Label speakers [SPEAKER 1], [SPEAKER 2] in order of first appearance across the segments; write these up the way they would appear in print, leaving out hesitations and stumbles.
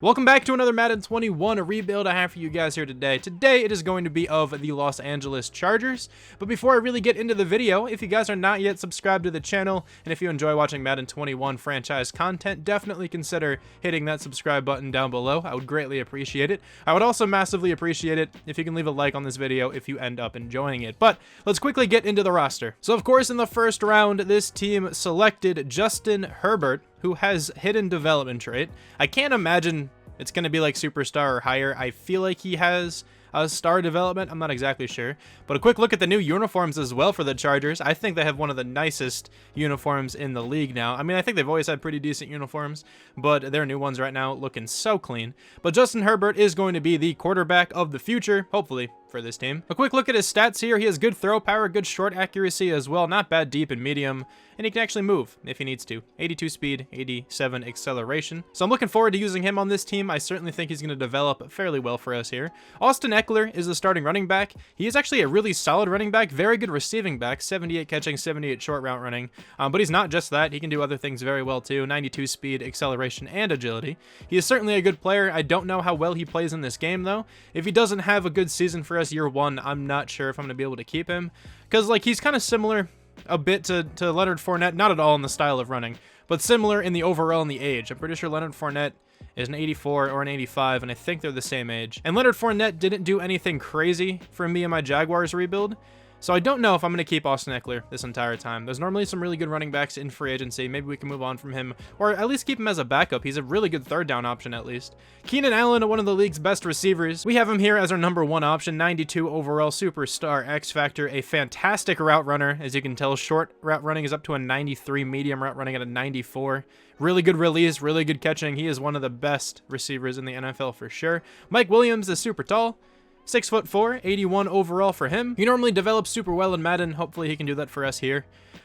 [SPEAKER 1] Welcome back to another Madden 21 rebuild I have for you guys here today. Today it is going to be of the Los Angeles Chargers. But before I really get into the video, if you guys are not yet subscribed to the channel, and if you enjoy watching Madden 21 franchise content, definitely consider hitting that subscribe button down below. I would greatly appreciate it. I would also massively appreciate it if you can leave a like on this video if you end up enjoying it. But let's quickly get into the roster. So of course in the first round, this team selected Justin Herbert, who has hidden development trait. I can't imagine it's going to be like superstar or higher. I feel like he has a star development. I'm not exactly sure. But a quick look at the new uniforms as well for the Chargers. I think they have one of the nicest uniforms in the league now. I mean, I think they've always had pretty decent uniforms, but their new ones right now looking so clean. But Justin Herbert is going to be the quarterback of the future, hopefully, for this team. A quick look at his stats here. He has good throw power, good short accuracy as well. Not bad deep and medium. And he can actually move if he needs to. 82 speed, 87 acceleration. So I'm looking forward to using him on this team. I certainly think he's going to develop fairly well for us here. Austin Eckler is the starting running back. He is actually a really solid running back, very good receiving back, 78 catching, 78 short route running. But he's not just that. He can do other things very well too. 92 speed, acceleration, and agility. He is certainly a good player. I don't know how well he plays in this game though. If he doesn't have a good season for us year one, I'm not sure if I'm going to be able to keep him. Because like he's kind of similar a bit to Leonard Fournette, not at all in the style of running, but similar in the overall and the age. I'm pretty sure Leonard Fournette is an 84 or an 85, and I think they're the same age. And Leonard Fournette didn't do anything crazy for me in my Jaguars rebuild, so I don't know if I'm going to keep Austin Eckler this entire time. There's normally some really good running backs in free agency. Maybe we can move on from him, or at least keep him as a backup. He's a really good third down option at least. Keenan Allen, one of the league's best receivers. We have him here as our #1 option, 92 overall, superstar, X Factor, a fantastic route runner. As you can tell, short route running is up to a 93, medium route running at a 94. Really good release, really good catching. He is one of the best receivers in the NFL for sure. Mike Williams is super tall. 6'4", 81 overall for him. He normally develops super well in Madden. Hopefully he can do that for us here.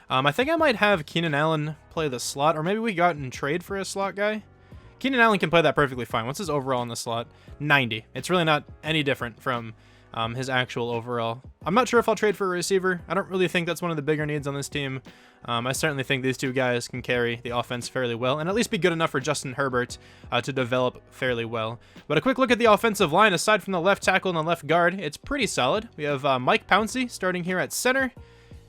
[SPEAKER 1] I think I might have Keenan Allen play the slot, or maybe we got in trade for a slot guy. Keenan Allen can play that perfectly fine. What's his overall in the slot? 90. It's really not any different from his actual overall. I'm not sure if I'll trade for a receiver. I don't really think that's one of the bigger needs on this team. I certainly think these two guys can carry the offense fairly well and at least be good enough for Justin Herbert to develop fairly well. But a quick look at the offensive line. Aside from the left tackle and the left guard, it's pretty solid. We have Mike Pouncey starting here at center.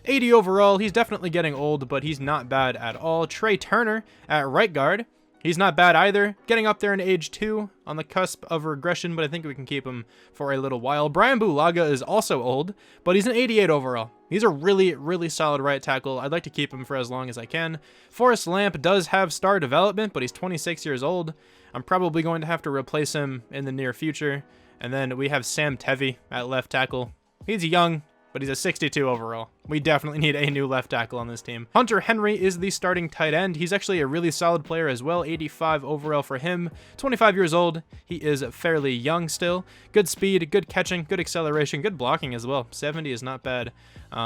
[SPEAKER 1] 80 overall. He's definitely getting old, but he's not bad at all. Trey Turner at right guard. He's not bad either. Getting up there in age 2, on the cusp of regression, but I think we can keep him for a little while. Brian Bulaga is also old, but he's an 88 overall. He's a really, really solid right tackle. I'd like to keep him for as long as I can. Forrest Lamp does have star development, but he's 26 years old. I'm probably going to have to replace him in the near future. And then we have Sam Tevi at left tackle. He's young, but he's a 62 overall. We definitely need a new left tackle on this team. Hunter Henry is the starting tight end. He's actually a really solid player as well. 85 overall for him. 25 years old. He is fairly young still. Good speed, good catching, good acceleration, good blocking as well. 70 is not bad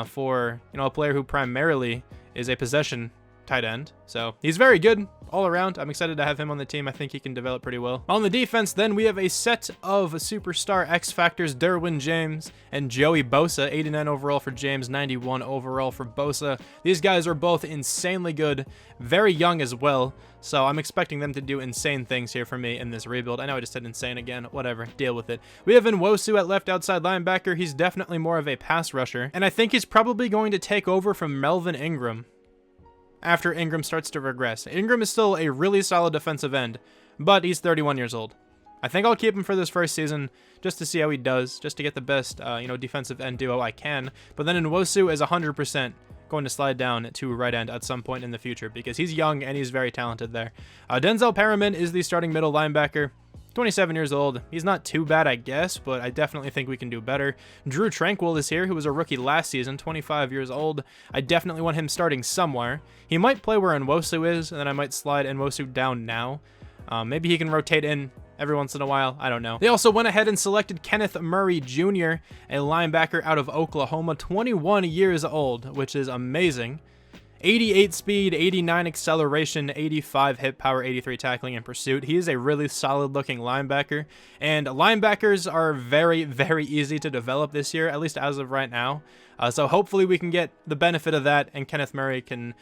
[SPEAKER 1] for a player who primarily is a possession tight end. So he's very good all around. I'm excited to have him on the team. I think he can develop pretty well. On the defense, then, we have a set of superstar X Factors, Derwin James and Joey Bosa. 89 overall for James, 91 overall for Bosa. These guys are both insanely good, very young as well. So I'm expecting them to do insane things here for me in this rebuild. I know I just said insane again. Whatever, deal with it. We have Nwosu at left outside linebacker. He's definitely more of a pass rusher, and I think he's probably going to take over from Melvin Ingram after Ingram starts to regress. Ingram is still a really solid defensive end, but he's 31 years old. I think I'll keep him for this first season just to see how he does, just to get the best, defensive end duo I can. But then Nwosu is 100% going to slide down to right end at some point in the future because he's young and he's very talented there. Denzel Perriman is the starting middle linebacker. 27 years old. He's not too bad, I guess, but I definitely think we can do better. Drew Tranquil is here, who was a rookie last season, 25 years old. I definitely want him starting somewhere. He might play where Nwosu is, and then I might slide Nwosu down now. Maybe he can rotate in every once in a while. I don't know. They also went ahead and selected Kenneth Murray Jr., a linebacker out of Oklahoma, 21 years old, which is amazing. 88 speed, 89 acceleration, 85 hit power, 83 tackling and pursuit. He is a really solid looking linebacker, and linebackers are very, very easy to develop this year, at least as of right now. So hopefully we can get the benefit of that, and Kenneth Murray can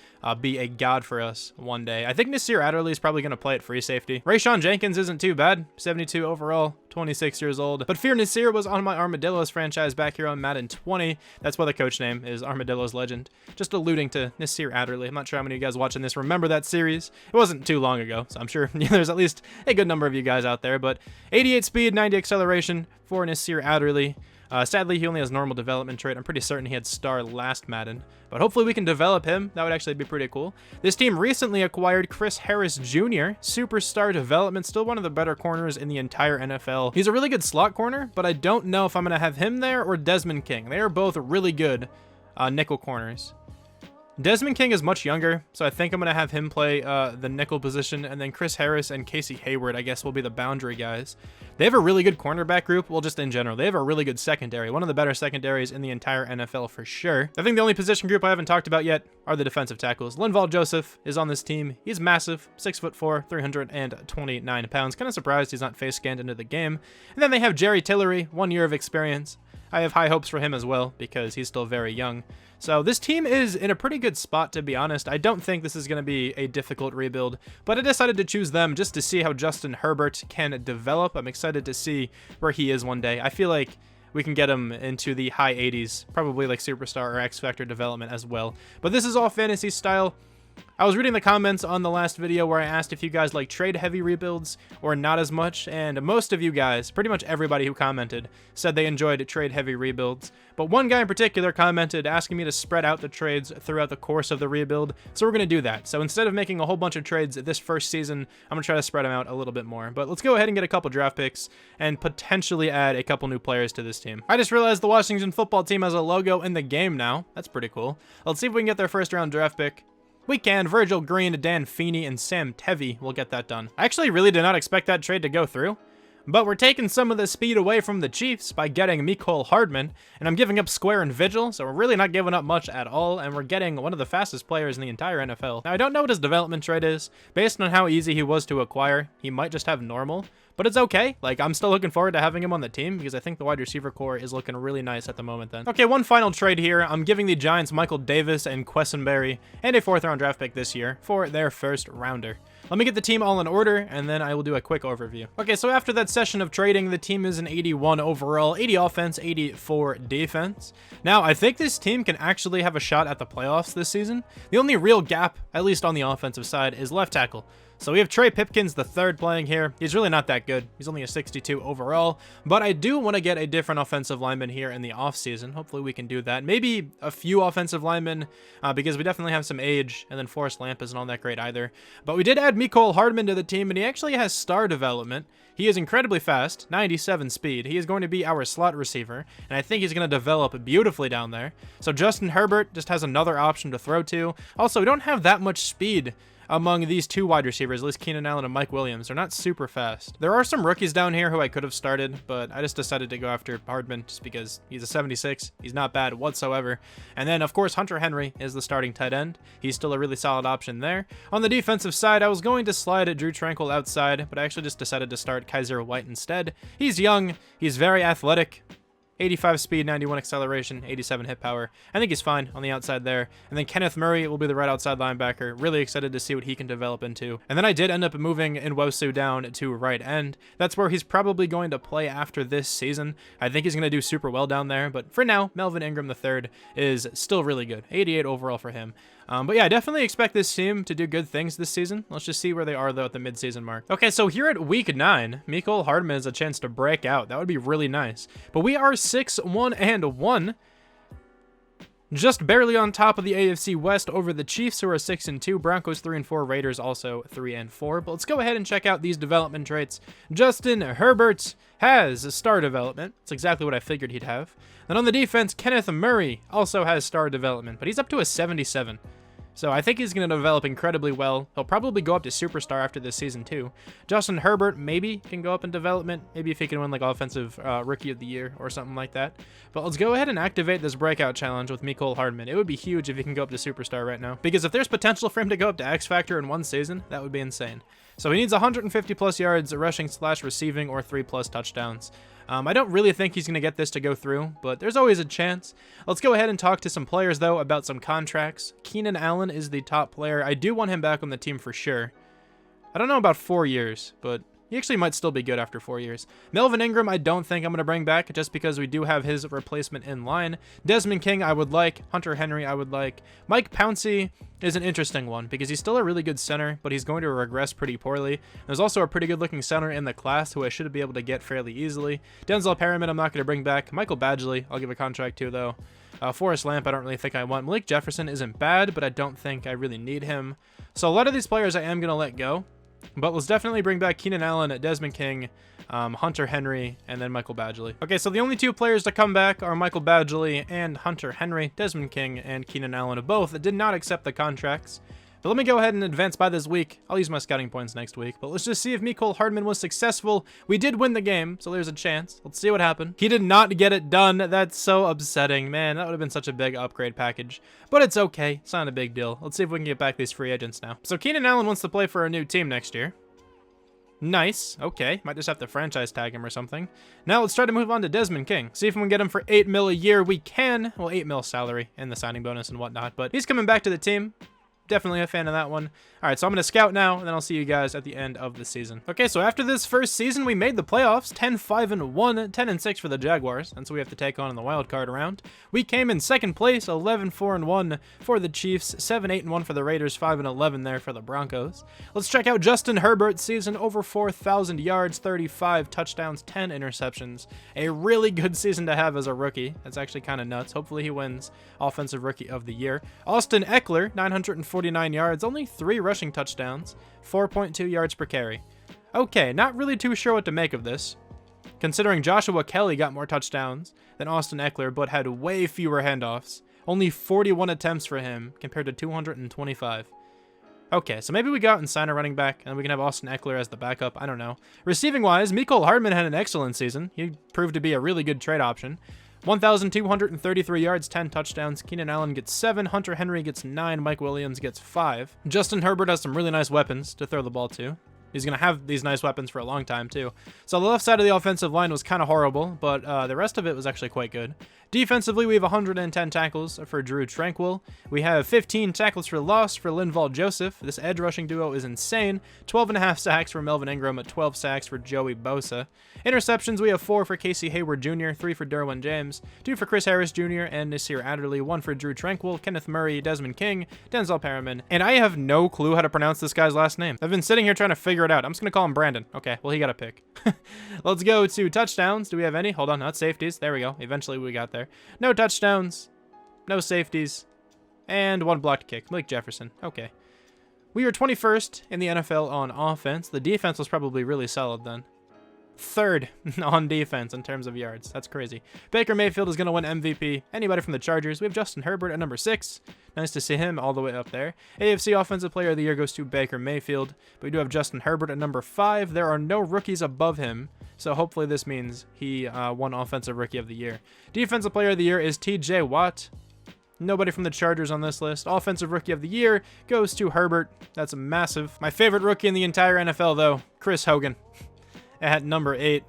[SPEAKER 1] be a god for us one day. I think Nasir Adderley is probably going to play at free safety. Rayshawn Jenkins isn't too bad, 72 overall, 26 years old. But Fear Nasir was on my Armadillos franchise back here on Madden 20. That's why the coach name is Armadillos Legend. Just alluding to Nasir Adderley. I'm not sure how many of you guys watching this remember that series. It wasn't too long ago, so I'm sure there's at least a good number of you guys out there. But 88 speed, 90 acceleration for Nasir Adderley. Sadly, he only has normal development trait. I'm pretty certain he had star last Madden, but hopefully we can develop him. That would actually be pretty cool. This team recently acquired Chris Harris Jr., superstar development, still one of the better corners in the entire NFL. He's a really good slot corner, but I don't know if I'm going to have him there or Desmond King. They are both really good nickel corners. Desmond King is much younger, so I think I'm going to have him play the nickel position, and then Chris Harris and Casey Hayward, I guess, will be the boundary guys. They have a really good cornerback group, well, just in general. They have a really good secondary, one of the better secondaries in the entire NFL for sure. I think the only position group I haven't talked about yet are the defensive tackles. Linval Joseph is on this team. He's massive, 6'4", 329 pounds. Kind of surprised he's not face scanned into the game. And then they have Jerry Tillery, 1 year of experience. I have high hopes for him as well because he's still very young. So this team is in a pretty good spot, to be honest. I don't think this is going to be a difficult rebuild, but I decided to choose them just to see how Justin Herbert can develop. I'm excited to see where he is one day. I feel like we can get him into the high 80s, probably like superstar or X Factor development as well. But this is all fantasy style. I was reading the comments on the last video where I asked if you guys like trade heavy rebuilds or not as much, and most of you guys, pretty much everybody who commented, said they enjoyed trade heavy rebuilds. But one guy in particular commented asking me to spread out the trades throughout the course of the rebuild, so we're going to do that. So instead of making a whole bunch of trades this first season, I'm going to try to spread them out a little bit more. But let's go ahead and get a couple draft picks and potentially add a couple new players to this team. I just realized the Washington football team has a logo in the game now. That's pretty cool. Let's see if we can get their first round draft pick. We can. Virgil Green, Dan Feeney, and Sam Tevy will get that done. I actually really did not expect that trade to go through, but we're taking some of the speed away from the Chiefs by getting Mecole Hardman, and I'm giving up Square and Vigil, so we're really not giving up much at all, and we're getting one of the fastest players in the entire NFL. Now, I don't know what his development trait is. Based on how easy he was to acquire, he might just have normal, but it's okay. Like, I'm still looking forward to having him on the team because I think the wide receiver core is looking really nice at the moment then. Okay, one final trade here. I'm giving the Giants Michael Davis and Quessenberry and a 4th round draft pick this year for their first rounder. Let me get the team all in order, and then I will do a quick overview. Okay, so after that session of trading, the team is an 81 overall, 80 offense, 84 defense. Now, I think this team can actually have a shot at the playoffs this season. The only real gap, at least on the offensive side, is left tackle. So we have Trey Pipkins III playing here. He's really not that good. He's only a 62 overall, but I do want to get a different offensive lineman here in the offseason. Hopefully we can do that. Maybe a few offensive linemen because we definitely have some age, and then Forrest Lamp isn't all that great either. But we did add Mecole Hardman to the team, and he actually has star development. He is incredibly fast, 97 speed. He is going to be our slot receiver, and I think he's going to develop beautifully down there. So Justin Herbert just has another option to throw to. Also, we don't have that much speed among these two wide receivers, at least Keenan Allen and Mike Williams. They're not super fast. There are some rookies down here who I could have started, but I just decided to go after Hardman just because he's a 76. He's not bad whatsoever. And then, of course, Hunter Henry is the starting tight end. He's still a really solid option there. On the defensive side, I was going to slide Drew Tranquil outside, but I actually just decided to start Kaiser White instead. He's young. He's very athletic. 85 speed, 91 acceleration, 87 hit power. I think he's fine on the outside there. And then Kenneth Murray will be the right outside linebacker. Really excited to see what he can develop into. And then I did end up moving Nwosu down to right end. That's where he's probably going to play after this season. I think he's going to do super well down there. But for now, Melvin Ingram III is still really good. 88 overall for him. But yeah, I definitely expect this team to do good things this season. Let's just see where they are, though, at the midseason mark. Okay, so here at week 9, Mecole Hardman has a chance to break out. That would be really nice. But we are 6-1-1. Just barely on top of the AFC West over the Chiefs, who are 6-2, Broncos 3-4, Raiders also 3-4. But let's go ahead and check out these development traits. Justin Herbert has a star development. That's exactly what I figured he'd have. Then on the defense, Kenneth Murray also has star development, but he's up to a 77. So I think he's going to develop incredibly well. He'll probably go up to superstar after this season too. Justin Herbert maybe can go up in development. Maybe if he can win like offensive rookie of the year or something like that. But let's go ahead and activate this breakout challenge with Mecole Hardman. It would be huge if he can go up to superstar right now. Because if there's potential for him to go up to X Factor in one season, that would be insane. So he needs 150 plus yards rushing / receiving or 3+ touchdowns. I don't really think he's going to get this to go through, but there's always a chance. Let's go ahead and talk to some players, though, about some contracts. Keenan Allen is the top player. I do want him back on the team for sure. I don't know about 4 years, but he actually might still be good after 4 years. Melvin Ingram, I don't think I'm going to bring back just because we do have his replacement in line. Desmond King, I would like. Hunter Henry, I would like. Mike Pouncey is an interesting one because he's still a really good center, but he's going to regress pretty poorly. There's also a pretty good looking center in the class who I should be able to get fairly easily. Denzel Perriman, I'm not going to bring back. Michael Badgley, I'll give a contract to, though. Forrest Lamp, I don't really think I want. Malik Jefferson isn't bad, but I don't think I really need him. So a lot of these players I am going to let go. But let's definitely bring back Keenan Allen, Desmond King, Hunter Henry, and then Michael Badgley. Okay, so the only 2 players to come back are Michael Badgley and Hunter Henry. Desmond King and Keenan Allen of both did not accept the contracts. But let me go ahead and advance by this week. I'll use my scouting points next week. But let's just see if Mecole Hardman was successful. We did win the game, so there's a chance. Let's see what happened. He did not get it done. That's so upsetting. Man, that would have been such a big upgrade package. But it's okay. It's not a big deal. Let's see if we can get back these free agents now. So Keenan Allen wants to play for a new team next year. Nice. Okay. Might just have to franchise tag him or something. Now let's try to move on to Desmond King. See if we can get him for $8 million a year. We can. Well, $8 million salary and the signing bonus and whatnot. But he's coming back to the team. Definitely a fan of that one. All right, so I'm going to scout now, and then I'll see you guys at the end of the season. Okay, so after this first season, we made the playoffs, 10-5-1, 10-6 for the Jaguars. That's what we have to take on in the wild card round. We came in second place, 11-4-1 for the Chiefs, 7-8-1 for the Raiders, 5-11 there for the Broncos. Let's check out Justin Herbert's season, over 4,000 yards, 35 touchdowns, 10 interceptions. A really good season to have as a rookie. That's actually kind of nuts. Hopefully he wins Offensive Rookie of the Year. Austin Eckler, 949 yards, only 3 rushing touchdowns, 4.2 yards per carry. Okay, not really too sure what to make of this, considering Joshua Kelly got more touchdowns than Austin Eckler, but had way fewer handoffs. Only 41 attempts for him, compared to 225. Okay, so maybe we go out and sign a running back, and we can have Austin Eckler as the backup. I don't know. Receiving-wise, Mecole Hardman had an excellent season. He proved to be a really good trade option. 1,233 yards, 10 touchdowns. Keenan Allen gets 7. Hunter Henry gets 9. Mike Williams gets 5. Justin Herbert has some really nice weapons to throw the ball to. He's going to have these nice weapons for a long time, too. So the left side of the offensive line was kind of horrible, but the rest of it was actually quite good. Defensively, we have 110 tackles for Drew Tranquill. We have 15 tackles for loss for Linval Joseph. This edge rushing duo is insane. 12.5 sacks for Melvin Ingram, 12 sacks for Joey Bosa. Interceptions, we have 4 for Casey Hayward Jr., 3 for Derwin James, 2 for Chris Harris Jr. and Nasir Adderley, 1 for Drew Tranquill, Kenneth Murray, Desmond King, Denzel Perriman, and I have no clue how to pronounce this guy's last name. I've been sitting here trying to figure it out. I'm just going to call him Brandon. Okay, well, he got a pick. Let's go to touchdowns. Do we have any? Hold on, not safeties. There we go. Eventually we got there. No touchdowns, no safeties, and 1 blocked kick. Malik Jefferson. Okay. We are 21st in the NFL on offense. The defense was probably really solid then. 3rd on defense in terms of yards. That's crazy. Baker Mayfield is going to win MVP. Anybody from the Chargers? We have Justin Herbert at number 6. Nice to see him all the way up there. AFC Offensive Player of the Year goes to Baker Mayfield. But we do have Justin Herbert at number 5. There are no rookies above him. So hopefully this means he won Offensive Rookie of the Year. Defensive Player of the Year is TJ Watt. Nobody from the Chargers on this list. Offensive Rookie of the Year goes to Herbert. That's massive. My favorite rookie in the entire NFL, though, Chris Hogan. At number 8.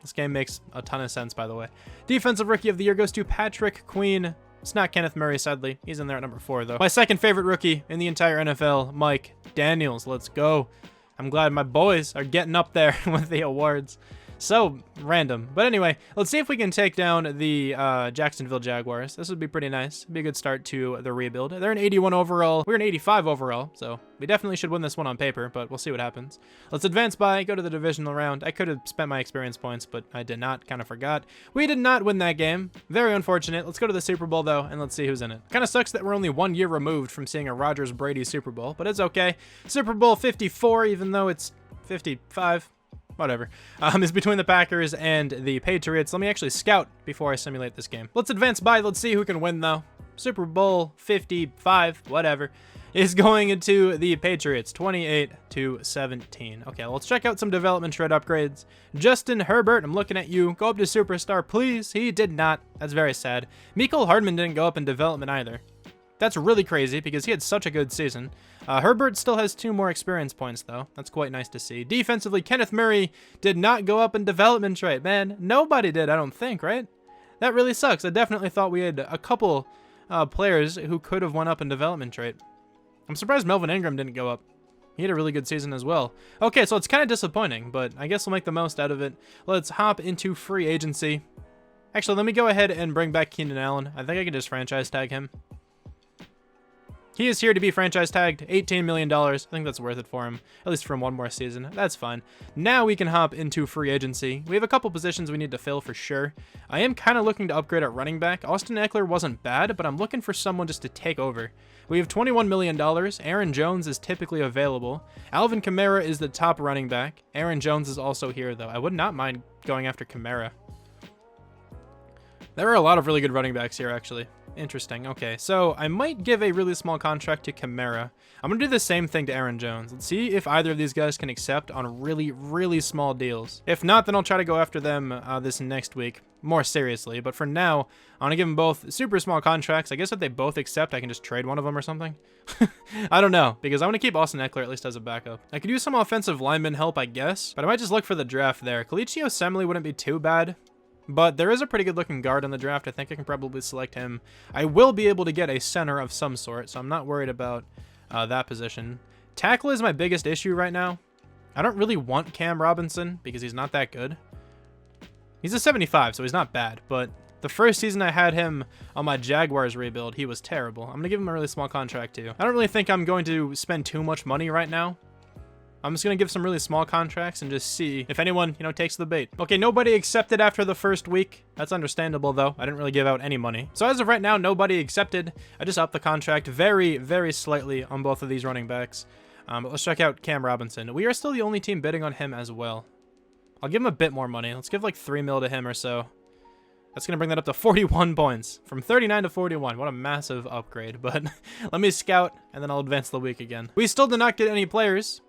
[SPEAKER 1] This game makes a ton of sense, by the way. Defensive Rookie of the Year goes to Patrick Queen. It's not Kenneth Murray, sadly. He's in there at number 4, though. My second favorite rookie in the entire NFL, Mike Daniels. Let's go. I'm glad my boys are getting up there with the awards. So random. But anyway, let's see if we can take down the Jacksonville Jaguars. This would be pretty nice. Be a good start to the rebuild. They're an 81 overall. We're an 85 overall, so we definitely should win this one on paper, but we'll see what happens. Let's advance by, go to the divisional round. I could have spent my experience points, but I did not. Kind of forgot. We did not win that game. Very unfortunate. Let's go to the Super Bowl, though, and let's see who's in it. Kind of sucks that we're only 1 year removed from seeing a Rodgers-Brady Super Bowl, but it's okay. Super Bowl 54, even though it's 55. Whatever. Is between the Packers and the Patriots. Let me actually scout before I simulate this game. Let's advance by. Let's see who can win, though. Super Bowl 55, whatever. is going into the Patriots, 28-17. Okay, let's check out some development trade upgrades. Justin Herbert, I'm looking at you. Go up to superstar, please. He did not. That's very sad. Mecole Hardman didn't go up in development either. That's really crazy because he had such a good season. Herbert still has 2 more experience points, though. That's quite nice to see. Defensively, Kenneth Murray did not go up in development trade. Man, nobody did, I don't think, right? That really sucks. I definitely thought we had a couple players who could have went up in development trait. I'm surprised Melvin Ingram didn't go up. He had a really good season as well. Okay, so it's kind of disappointing, but I guess we'll make the most out of it. Let's hop into free agency. Actually, let me go ahead and bring back Keenan Allen. I think I can just franchise tag him. He is here to be franchise tagged, $18 million. I think that's worth it for him, at least from 1 more season. That's fine. Now we can hop into free agency. We have a couple positions we need to fill for sure. I am kind of looking to upgrade at running back. Austin Eckler wasn't bad, but I'm looking for someone just to take over. We have $21 million. Aaron Jones is typically available. Alvin Kamara is the top running back. Aaron Jones is also here, though. I would not mind going after Kamara. There are a lot of really good running backs here, actually. Interesting. Okay, so I might give a really small contract to Kamara. I'm going to do the same thing to Aaron Jones. Let's see if either of these guys can accept on really, really small deals. If not, then I'll try to go after them this next week more seriously. But for now, I want to give them both super small contracts. I guess if they both accept, I can just trade one of them or something. I don't know, because I want to keep Austin Eckler at least as a backup. I could use some offensive lineman help, I guess, but I might just look for the draft there. Kalichi Osemele wouldn't be too bad. But there is a pretty good looking guard in the draft. I think I can probably select him. I will be able to get a center of some sort, so I'm not worried about that position. Tackle is my biggest issue right now. I don't really want Cam Robinson because he's not that good. He's a 75, so he's not bad. But the first season I had him on my Jaguars rebuild, he was terrible. I'm going to give him a really small contract too. I don't really think I'm going to spend too much money right now. I'm just going to give some really small contracts and just see if anyone, takes the bait. Okay, nobody accepted after the first week. That's understandable, though. I didn't really give out any money. So as of right now, nobody accepted. I just upped the contract very, very slightly on both of these running backs. But let's check out Cam Robinson. We are still the only team bidding on him as well. I'll give him a bit more money. Let's give like 3 mil to him or so. That's going to bring that up to 41 points. From 39 to 41. What a massive upgrade. But let me scout, and then I'll advance the week again. We still did not get any players.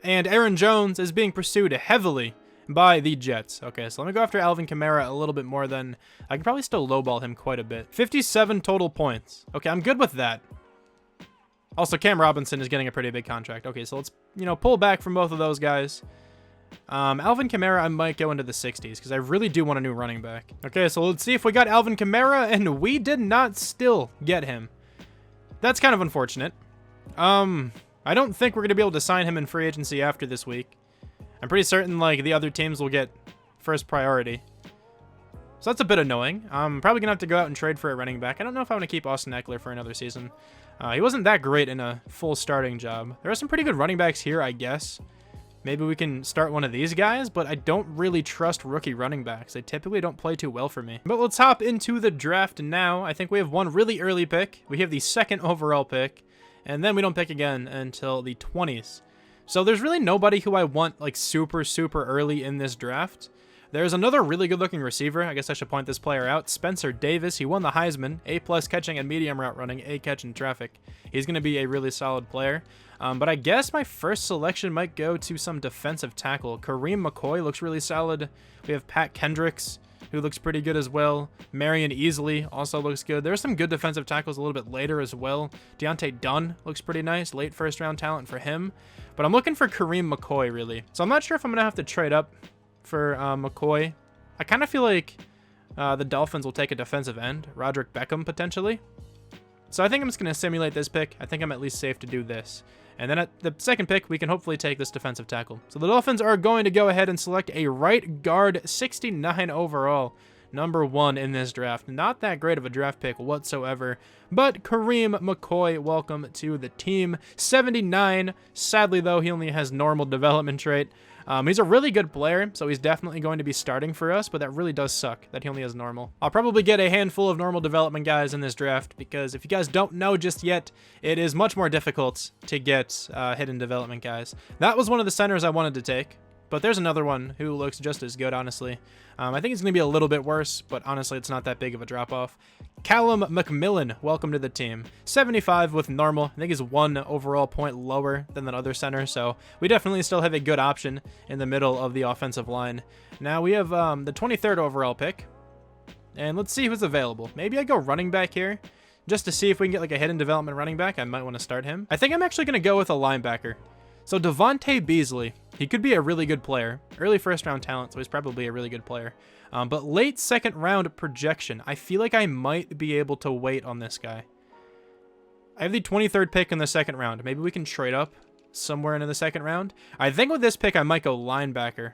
[SPEAKER 1] And Aaron Jones is being pursued heavily by the Jets. Okay, so let me go after Alvin Kamara a little bit more than... I can probably still lowball him quite a bit. 57 total points. Okay, I'm good with that. Also, Cam Robinson is getting a pretty big contract. Okay, so let's, pull back from both of those guys. Alvin Kamara, I might go into the 60s because I really do want a new running back. Okay, so let's see if we got Alvin Kamara, and we did not still get him. That's kind of unfortunate. I don't think we're going to be able to sign him in free agency after this week. I'm pretty certain, the other teams will get first priority. So that's a bit annoying. I'm probably going to have to go out and trade for a running back. I don't know if I want to keep Austin Eckler for another season. He wasn't that great in a full starting job. There are some pretty good running backs here, I guess. Maybe we can start one of these guys, but I don't really trust rookie running backs. They typically don't play too well for me. But let's hop into the draft now. I think we have one really early pick. We have the 2nd overall pick. And then we don't pick again until the 20s. So there's really nobody who I want super, super early in this draft. There's another really good looking receiver. I guess I should point this player out. Spencer Davis. He won the Heisman. A+ catching and medium route running. A catch in traffic. He's going to be a really solid player. But I guess my first selection might go to some defensive tackle. Kareem McCoy looks really solid. We have Pat Kendricks, who looks pretty good as well. Marion Easley also looks good. There's some good defensive tackles a little bit later as well. Deontay Dunn looks pretty nice. Late first-round talent for him. But I'm looking for Kareem McCoy, really. So I'm not sure if I'm going to have to trade up for McCoy. I kind of feel like the Dolphins will take a defensive end. Roderick Beckham, potentially. So I think I'm just going to simulate this pick. I think I'm at least safe to do this. And then at the 2nd pick, we can hopefully take this defensive tackle. So the Dolphins are going to go ahead and select a right guard, 69 overall, number 1 in this draft. Not that great of a draft pick whatsoever. But Kareem McCoy, welcome to the team. 79. Sadly, though, he only has normal development trait. He's a really good player, so he's definitely going to be starting for us, but that really does suck that he only has normal. I'll probably get a handful of normal development guys in this draft, because if you guys don't know just yet, it is much more difficult to get hidden development guys. That was one of the centers I wanted to take, But there's another one who looks just as good, honestly. I think it's going to be a little bit worse, but honestly, it's not that big of a drop-off. Callum McMillan, welcome to the team. 75 with normal. I think he's 1 overall point lower than that other center, so we definitely still have a good option in the middle of the offensive line. Now, we have the 23rd overall pick, and let's see who's available. Maybe I go running back here, just to see if we can get like a hidden development running back. I might want to start him. I think I'm actually going to go with a linebacker. So Devontae Beasley, he could be a really good player. Early first-round talent, so he's probably a really good player. But late second-round projection, I feel like I might be able to wait on this guy. I have the 23rd pick in the second round. Maybe we can trade up somewhere into the second round. I think with this pick, I might go linebacker.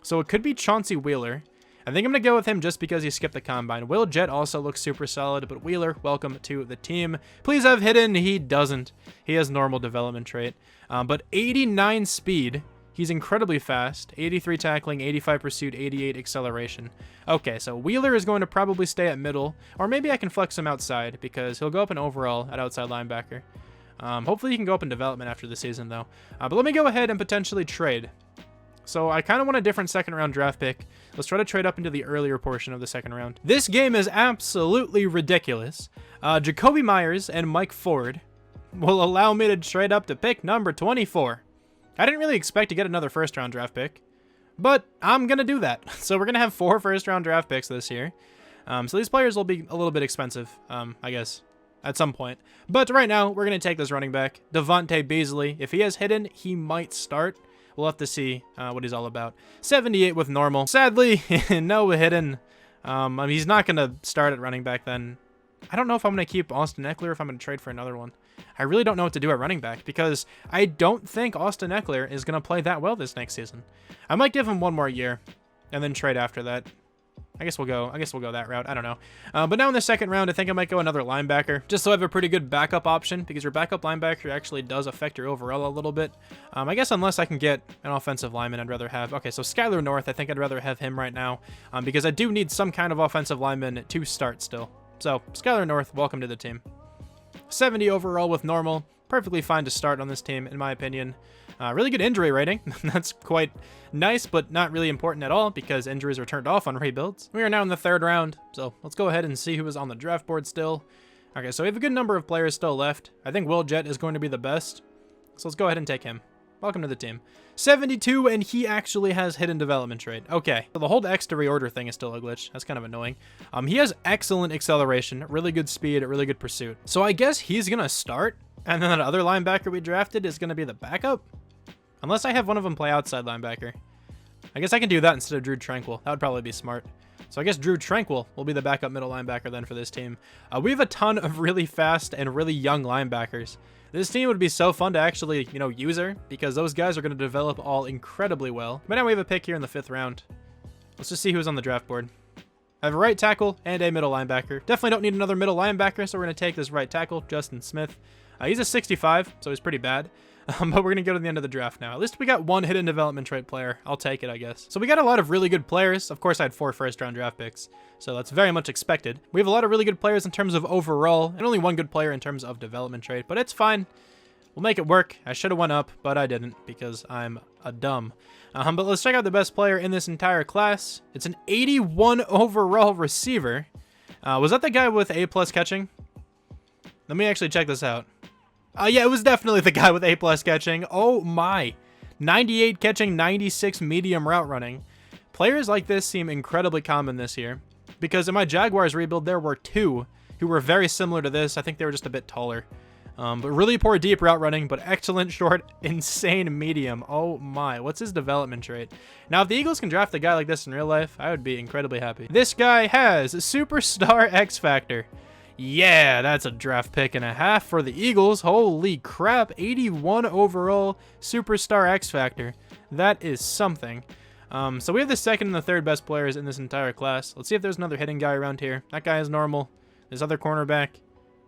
[SPEAKER 1] So it could be Chauncey Wheeler. I think I'm going to go with him just because he skipped the combine. Will Jett also looks super solid, but Wheeler, welcome to the team. Please have hidden. He doesn't. He has normal development trait. But 89 speed. He's incredibly fast. 83 tackling, 85 pursuit, 88 acceleration. Okay, so Wheeler is going to probably stay at middle, or maybe I can flex him outside because he'll go up in overall at outside linebacker. Hopefully he can go up in development after the season, though. But let me go ahead and potentially trade. So I kind of want a different second round draft pick. Let's try to trade up into the earlier portion of the second round. This game is absolutely ridiculous. Jacoby Myers and Mike Ford will allow me to trade up to pick number 24. I didn't really expect to get another first round draft pick, but I'm going to do that. So we're going to have 4 first round draft picks this year. So these players will be a little bit expensive, I guess, at some point. But right now, we're going to take this running back, Devontae Beasley. If he has hidden, he might start. We'll have to see what he's all about. 78 with normal. Sadly, no hidden. He's not going to start at running back then. I don't know if I'm going to keep Austin Eckler or if I'm going to trade for another one. I really don't know what to do at running back because I don't think Austin Eckler is going to play that well this next season. I might give him 1 more year and then trade after that. I guess we'll go that route. I don't know. But now in the second round, I think I might go another linebacker, just so I have a pretty good backup option, because your backup linebacker actually does affect your overall a little bit. I guess unless I can get an offensive lineman, I'd rather have... Okay, so Skylar North, I think I'd rather have him right now, because I do need some kind of offensive lineman to start still. So, Skylar North, welcome to the team. 70 overall with normal. Perfectly fine to start on this team, in my opinion. Really good injury rating. That's quite nice, but not really important at all because injuries are turned off on rebuilds. We are now in the 3rd round, so let's go ahead and see who is on the draft board still. Okay, so we have a good number of players still left. I think Will Jett is going to be the best, so let's go ahead and take him. Welcome to the team. 72, and he actually has hidden development trait. Okay, so the hold X to reorder thing is still a glitch. That's kind of annoying. He has excellent acceleration, really good speed, really good pursuit. So I guess he's going to start, and then that other linebacker we drafted is going to be the backup? Unless I have one of them play outside linebacker. I guess I can do that instead of Drew Tranquil. That would probably be smart. So I guess Drew Tranquil will be the backup middle linebacker then for this team. We have a ton of really fast and really young linebackers. This team would be so fun to actually, use her, because those guys are going to develop all incredibly well. But now we have a pick here in the 5th round. Let's just see who's on the draft board. I have a right tackle and a middle linebacker. Definitely don't need another middle linebacker, so we're going to take this right tackle, Justin Smith. He's a 65, so he's pretty bad. But we're going to go to the end of the draft now. At least we got 1 hidden development trait player. I'll take it, I guess. So we got a lot of really good players. Of course, I had 4 first-round draft picks, so that's very much expected. We have a lot of really good players in terms of overall, and only 1 good player in terms of development trait, but it's fine. We'll make it work. I should have went up, but I didn't because I'm a dumb. But let's check out the best player in this entire class. It's an 81 overall receiver. Was that the guy with A+ catching? Let me actually check this out. Yeah, it was definitely the guy with A+ catching. Oh my. 98 catching, 96 medium route running. Players like this seem incredibly common this year, because in my Jaguars rebuild, there were 2 who were very similar to this. I think they were just a bit taller. But really poor deep route running, but excellent short, insane medium. Oh my, what's his development trait? Now, if the Eagles can draft a guy like this in real life, I would be incredibly happy. This guy has Superstar X Factor. Yeah, that's a draft pick and a half for the Eagles. Holy crap, 81 overall Superstar X Factor. That is something. So we have the 2nd and the 3rd best players in this entire class. Let's see if there's another hidden guy around here. That guy is normal. This other cornerback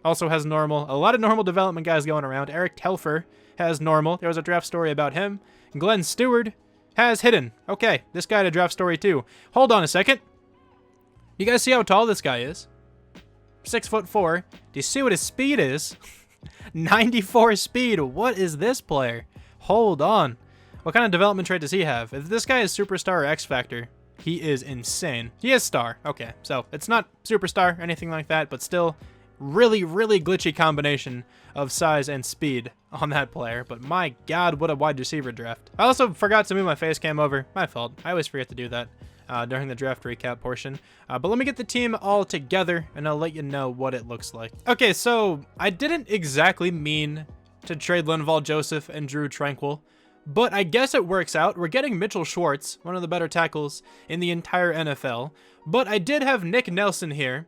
[SPEAKER 1] also has normal. A lot of normal development guys going around. Eric Telfer has normal. There was a draft story about him. Glenn Stewart has hidden. Okay, this guy had a draft story too. Hold on a second. You guys see how tall this guy is? 6'4". Do you see what his speed is? 94 speed. What is this player? Hold on. What kind of development trait does he have? If this guy is superstar or X Factor, he is insane. He is star. Okay, so it's not superstar or anything like that, but still really, really glitchy combination of size and speed on that player. But my God, what a wide receiver draft. I also forgot to move my face cam over. My fault. I always forget to do that during the draft recap portion. But let me get the team all together and I'll let you know what it looks like. Okay, so I didn't exactly mean to trade Linval Joseph and Drew Tranquil, but I guess it works out. We're getting Mitchell Schwartz, one of the better tackles in the entire NFL. But I did have Nick Nelson here,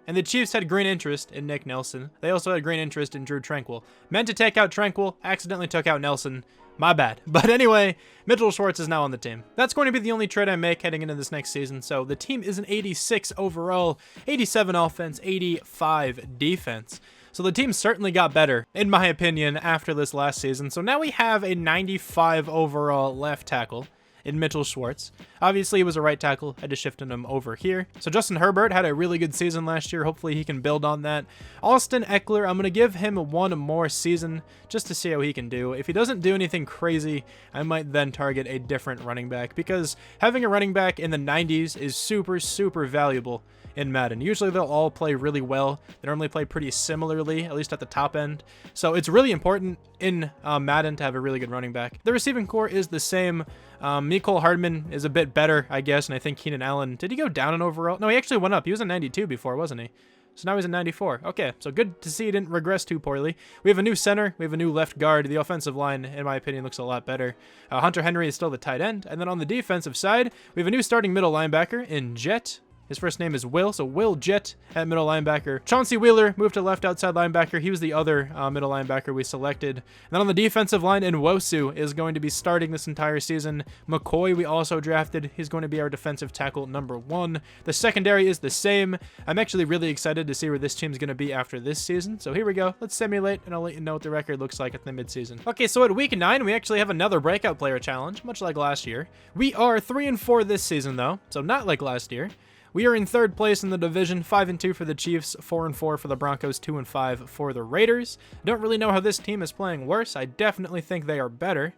[SPEAKER 1] and the Chiefs had green interest in Nick Nelson. They also had green interest in Drew Tranquil. Meant to take out Tranquil, accidentally took out Nelson. My bad. But anyway, Mitchell Schwartz is now on the team. That's going to be the only trade I make heading into this next season. So the team is an 86 overall, 87 offense, 85 defense. So the team certainly got better, in my opinion, after this last season. So now we have a 95 overall left tackle in Mitchell Schwartz. Obviously, he was a right tackle. I just shifted him over here. So Justin Herbert had a really good season last year. Hopefully, he can build on that. Austin Eckler, I'm going to give him one more season just to see how he can do. If he doesn't do anything crazy, I might then target a different running back, because having a running back in the 90s is super, super valuable in Madden. Usually they'll all play really well. They normally play pretty similarly, at least at the top end. So it's really important in Madden to have a really good running back. The receiving core is the same. Mecole Hardman is a bit better, I guess, and I think Keenan Allen, did he go down in overall? No, he actually went up. He was a 92 before, wasn't he? So now he's a 94. Okay, so good to see he didn't regress too poorly. We have a new center. We have a new left guard. The offensive line, in my opinion, looks a lot better. Hunter Henry is still the tight end. And then on the defensive side, we have a new starting middle linebacker in Jet. His first name is Will, so Will Jet at middle linebacker. Chauncey Wheeler moved to left outside linebacker. He was the other middle linebacker we selected. And then on the defensive line, Nwosu is going to be starting this entire season. McCoy we also drafted. He's going to be our defensive tackle #1. The secondary is the same. I'm actually really excited to see where this team's going to be after this season. So here we go. Let's simulate, and I'll let you know what the record looks like at the midseason. Okay, so at week 9, we actually have another breakout player challenge, much like last year. We are 3-4 this season, though, so not like last year. We are in 3rd place in the division, 5-2 for the Chiefs, 4-4 for the Broncos, 2-5 for the Raiders. Don't really know how this team is playing worse. I definitely think they are better.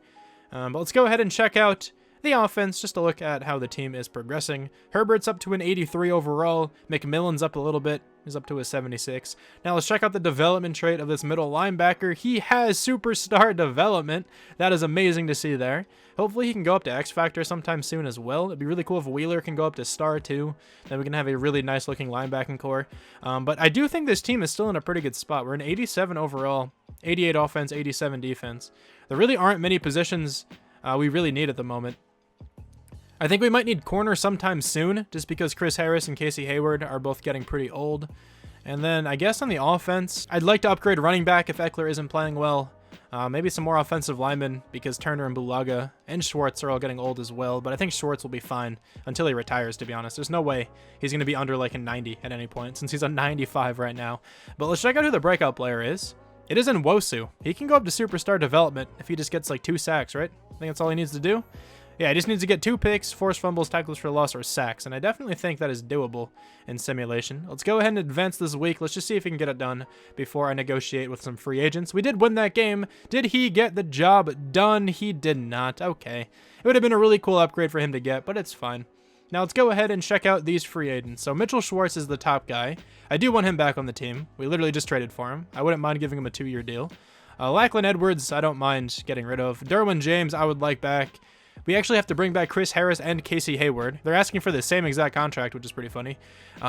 [SPEAKER 1] But let's go ahead and check out the offense, just to look at how the team is progressing. Herbert's up to an 83 overall. McMillan's up a little bit. He's up to a 76. Now let's check out the development trait of this middle linebacker. He has superstar development. That is amazing to see there. Hopefully he can go up to X Factor sometime soon as well. It'd be really cool if Wheeler can go up to star too. Then we can have a really nice looking linebacking core. But I do think this team is still in a pretty good spot. We're an 87 overall, 88 offense, 87 defense. There really aren't many positions we really need at the moment. I think we might need corner sometime soon, just because Chris Harris and Casey Hayward are both getting pretty old. And then I guess on the offense, I'd like to upgrade running back if Eckler isn't playing well. Maybe some more offensive linemen, because Turner and Bulaga and Schwartz are all getting old as well. But I think Schwartz will be fine until he retires, to be honest. There's no way he's going to be under like a 90 at any point, since he's a 95 right now. But let's check out who the breakout player is. It is Nwosu. He can go up to superstar development if he just gets like 2 sacks, right? I think that's all he needs to do. Yeah, he just needs to get 2 picks, forced fumbles, tackles for loss, or sacks, and I definitely think that is doable in simulation. Let's go ahead and advance this week. Let's just see if he can get it done before I negotiate with some free agents. We did win that game. Did he get the job done? He did not. Okay. It would have been a really cool upgrade for him to get, but it's fine. Now let's go ahead and check out these free agents. So Mitchell Schwartz is the top guy. I do want him back on the team. We literally just traded for him. I wouldn't mind giving him a 2-year deal. Lachlan Edwards, I don't mind getting rid of. Derwin James, I would like back. We actually have to bring back Chris Harris and Casey Hayward. They're asking for the same exact contract, which is pretty funny.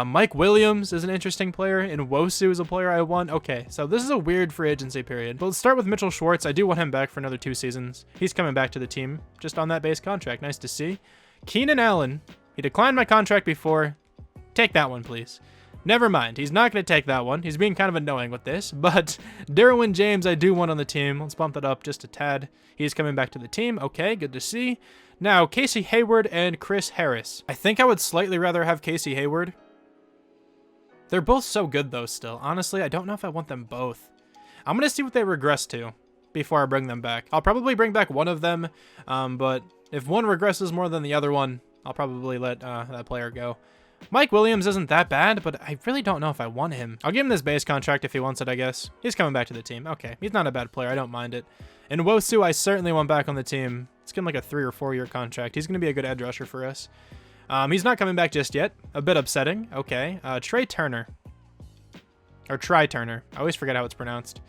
[SPEAKER 1] Mike Williams is an interesting player, and Nwosu is a player I want. Okay, so this is a weird free agency period. But let's start with Mitchell Schwartz. I do want him back for another 2 seasons. He's coming back to the team just on that base contract. Nice to see. Keenan Allen. He declined my contract before. Take that one, please. Never mind. He's not going to take that one. He's being kind of annoying with this. But Derwin James, I do want on the team. Let's bump that up just a tad. He's coming back to the team. Okay, good to see. Now, Casey Hayward and Chris Harris. I think I would slightly rather have Casey Hayward. They're both so good, though, still. Honestly, I don't know if I want them both. I'm going to see what they regress to before I bring them back. I'll probably bring back one of them, but if one regresses more than the other one, I'll probably let that player go. Mike Williams isn't that bad, but I really don't know if I want him. I'll give him this base contract if he wants it, I guess. He's coming back to the team. Okay, he's not a bad player. I don't mind it. And Nwosu, I certainly want back on the team. Let's give him like a 3 or 4 year contract. He's going to be a good edge rusher for us. He's not coming back just yet. A bit upsetting. Okay. Trey Turner. Or Turner. I always forget how it's pronounced.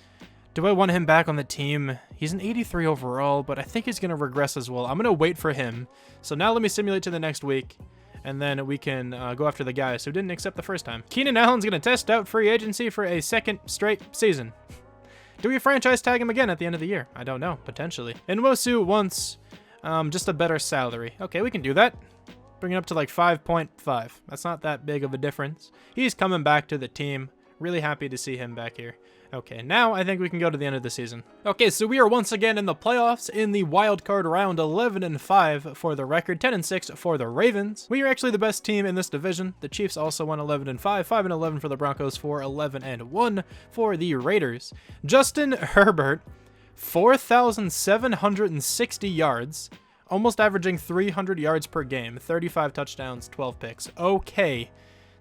[SPEAKER 1] Do I want him back on the team? He's an 83 overall, but I think he's going to regress as well. I'm going to wait for him. So now let me simulate to the next week, and then we can go after the guys who didn't accept the first time. Keenan Allen's going to test out free agency for a second straight season. Do we franchise tag him again at the end of the year? I don't know. Potentially. Nwosu wants just a better salary. Okay, we can do that. Bring it up to like 5.5. That's not that big of a difference. He's coming back to the team. Really happy to see him back here. Okay, now I think we can go to the end of the season. Okay, so we are once again in the playoffs in the wild card round, 11-5 for the record, 10-6 for the Ravens. We are actually the best team in this division. The Chiefs also won 11-5, 5-11 for the Broncos, 4-11-1 for the Raiders. Justin Herbert, 4,760 yards, almost averaging 300 yards per game, 35 touchdowns, 12 picks. Okay.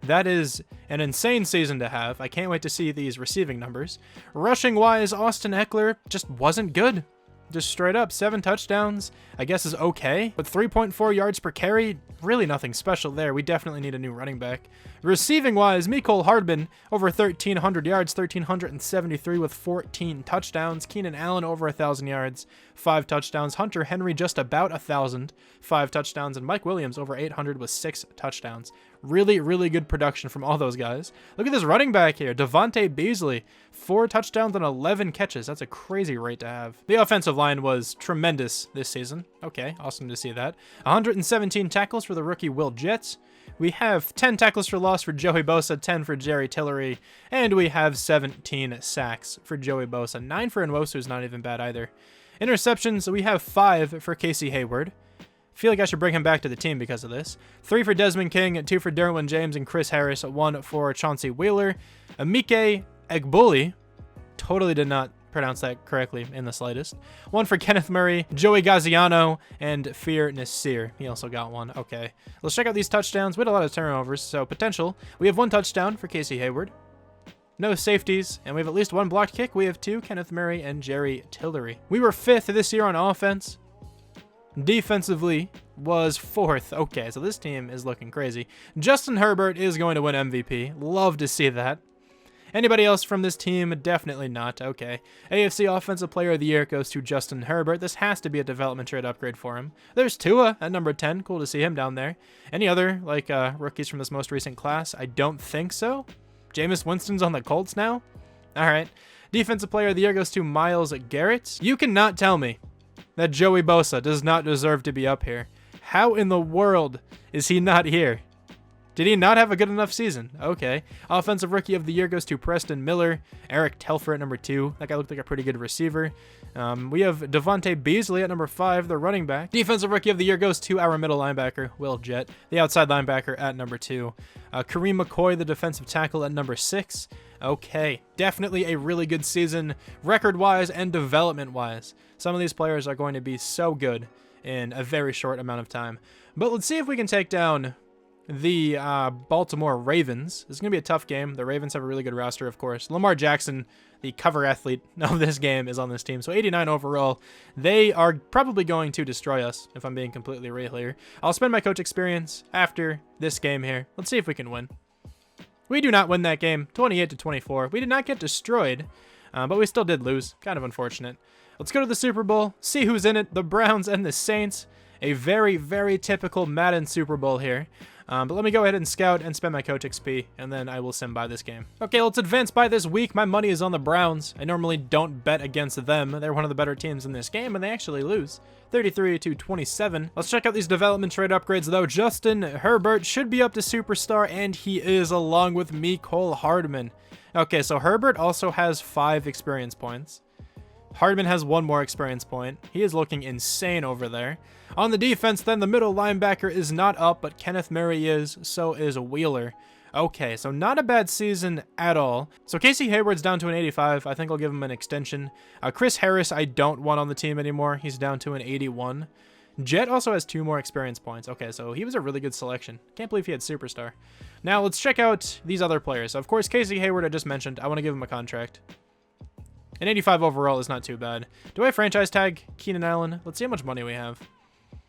[SPEAKER 1] That is an insane season to have. I can't wait to see these receiving numbers. Rushing-wise, Austin Eckler just wasn't good. Just straight up, 7 touchdowns, I guess is okay. But 3.4 yards per carry, really nothing special there. We definitely need a new running back. Receiving-wise, Mecole Hardman, over 1,300 yards, 1,373 with 14 touchdowns. Keenan Allen, over 1,000 yards, 5 touchdowns. Hunter Henry, just about 1,000, 5 touchdowns. And Mike Williams, over 800 with 6 touchdowns. Really, really good production from all those guys. Look at this running back here, Devontae Beasley, 4 touchdowns and 11 catches. That's a crazy rate to have. The offensive line was tremendous this season. Okay, awesome to see that. 117 tackles for the rookie Will Jets. We have 10 tackles for loss for Joey Bosa, 10 for Jerry Tillery, and we have 17 sacks for Joey Bosa. 9 for Nwosu is not even bad either. Interceptions, we have 5 for Casey Hayward. Feel like I should bring him back to the team because of this. 3 for Desmond King, 2 for Derwin James and Chris Harris, 1 for Chauncey Wheeler. Emike Egbuli, totally did not pronounce that correctly in the slightest. 1 for Kenneth Murray, Joey Gaziano, and Fear Nasir. He also got 1. Okay, let's check out these touchdowns. We had a lot of turnovers, so potential. We have 1 touchdown for Casey Hayward. No safeties, and we have at least 1 blocked kick. We have 2, Kenneth Murray and Jerry Tillery. We were 5th this year on offense. Defensively was 4th. Okay, so this team is looking crazy. Justin Herbert is going to win MVP. Love to see that. Anybody else from this team? Definitely not. Okay. AFC Offensive Player of the Year goes to Justin Herbert. This has to be a development trade upgrade for him. There's Tua at number 10. Cool to see him down there. Any other rookies from this most recent class? I don't think so. Jameis Winston's on the Colts now? All right. Defensive Player of the Year goes to Myles Garrett. You cannot tell me that Joey Bosa does not deserve to be up here. How in the world is he not here? Did he not have a good enough season? Okay. Offensive Rookie of the Year goes to Preston Miller. Eric Telfer at number 2. That guy looked like a pretty good receiver. We have Devontae Beasley at number 5, the running back. Defensive Rookie of the Year goes to our middle linebacker, Will Jett. The outside linebacker at number 2. Kareem McCoy, the defensive tackle, at number 6. Okay. Definitely a really good season, record-wise and development-wise. Some of these players are going to be so good in a very short amount of time. But let's see if we can take down the Baltimore Ravens. This is going to be a tough game. The Ravens have a really good roster, of course. Lamar Jackson, the cover athlete of this game, is on this team. So 89 overall. They are probably going to destroy us, if I'm being completely real here. I'll spend my coach experience after this game here. Let's see if we can win. We do not win that game, 28-24. We did not get destroyed, but we still did lose. Kind of unfortunate. Let's go to the Super Bowl, see who's in it. The Browns and the Saints. A very, very typical Madden Super Bowl here. But let me go ahead and scout and spend my coach XP, and then I will sim by this game. Okay, let's advance by this week. My money is on the Browns. I normally don't bet against them. They're one of the better teams in this game, and they actually lose. 33-27. Let's check out these development trade upgrades, though. Justin Herbert should be up to superstar, and he is, along with Mecole Hardman. Okay, so Herbert also has 5 experience points. Hardman has 1 more experience point. He is looking insane over there. On the defense, then, the middle linebacker is not up, but Kenneth Murray is, so is Wheeler. Okay, so not a bad season at all. So Casey Hayward's down to an 85. I think I'll give him an extension. Chris Harris, I don't want on the team anymore. He's down to an 81. Jet also has 2 more experience points. Okay, so he was a really good selection. Can't believe he had superstar. Now, let's check out these other players. Of course, Casey Hayward I just mentioned. I want to give him a contract. An 85 overall is not too bad. Do I franchise tag Keenan Allen? Let's see how much money we have.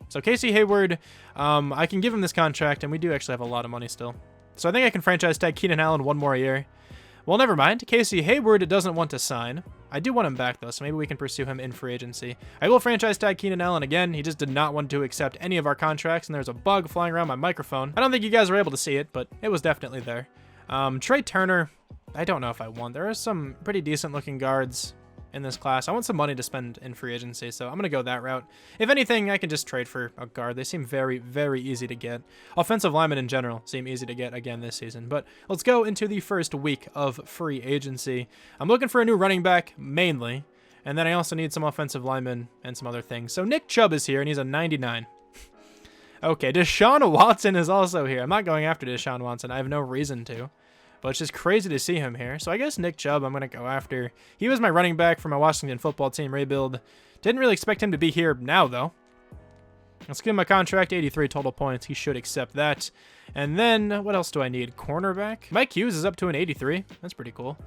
[SPEAKER 1] So Casey Hayward, I can give him this contract, and we do actually have a lot of money still. So I think I can franchise tag Keenan Allen one more year. Well, never mind. Casey Hayward doesn't want to sign. I do want him back, though, so maybe we can pursue him in free agency. I will franchise tag Keenan Allen again. He just did not want to accept any of our contracts, and there's a bug flying around my microphone. I don't think you guys were able to see it, but it was definitely there. Trey Turner, I don't know if I want. There are some pretty decent-looking guards in this class. I want some money to spend in free agency, so I'm going to go that route. If anything, I can just trade for a guard. They seem very, very easy to get. Offensive linemen in general seem easy to get again this season. But let's go into the first week of free agency. I'm looking for a new running back, mainly, and then I also need some offensive linemen and some other things. So Nick Chubb is here, and he's a 99. Okay, Deshaun Watson is also here. I'm not going after Deshaun Watson. I have no reason to. But it's just crazy to see him here. So I guess Nick Chubb I'm going to go after. He was my running back for my Washington football team rebuild. Didn't really expect him to be here now, though. Let's give him a contract, 83 total points. He should accept that. And then, what else do I need? Cornerback? Mike Hughes is up to an 83. That's pretty cool.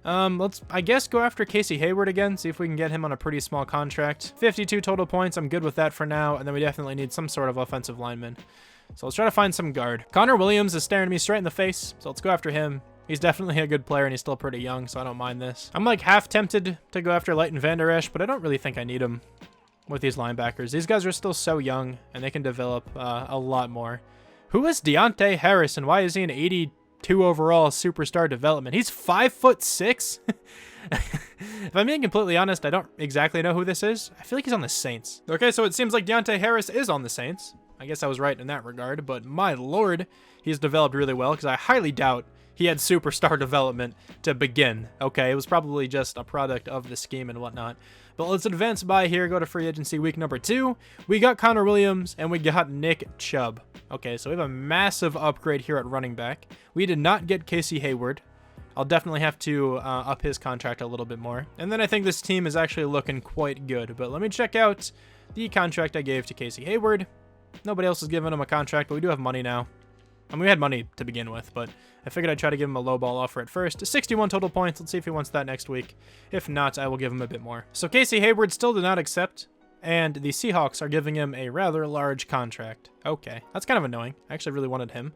[SPEAKER 1] Let's, I guess, go after Casey Hayward again. See if we can get him on a pretty small contract. 52 total points. I'm good with that for now. And then we definitely need some sort of offensive lineman. So let's try to find some guard. Conor Williams is staring me straight in the face, so let's go after him. He's definitely a good player, and he's still pretty young, so I don't mind this. I'm like half tempted to go after Leighton Vander Esch, but I don't really think I need him with these linebackers. These guys are still so young, and they can develop a lot more. Who is Deontay Harrison? Why is he an 82 overall superstar development? He's 5'6". If I'm being completely honest, I don't exactly know who this is. I feel like he's on the Saints. Okay, so it seems like Deontay Harris is on the Saints. I guess I was right in that regard, but my lord, he's developed really well because I highly doubt he had superstar development to begin. Okay, it was probably just a product of the scheme and whatnot. But let's advance by here, go to free agency week number 2. We got Conor Williams and we got Nick Chubb. Okay, so we have a massive upgrade here at running back. We did not get Casey Hayward. I'll definitely have to up his contract a little bit more. And then I think this team is actually looking quite good. But let me check out the contract I gave to Casey Hayward. Nobody else has given him a contract, but we do have money now. I mean, we had money to begin with, but I figured I'd try to give him a low ball offer at first. 61 total points. Let's see if he wants that next week. If not, I will give him a bit more. So Casey Hayward still did not accept, and the Seahawks are giving him a rather large contract. Okay, that's kind of annoying. I actually really wanted him.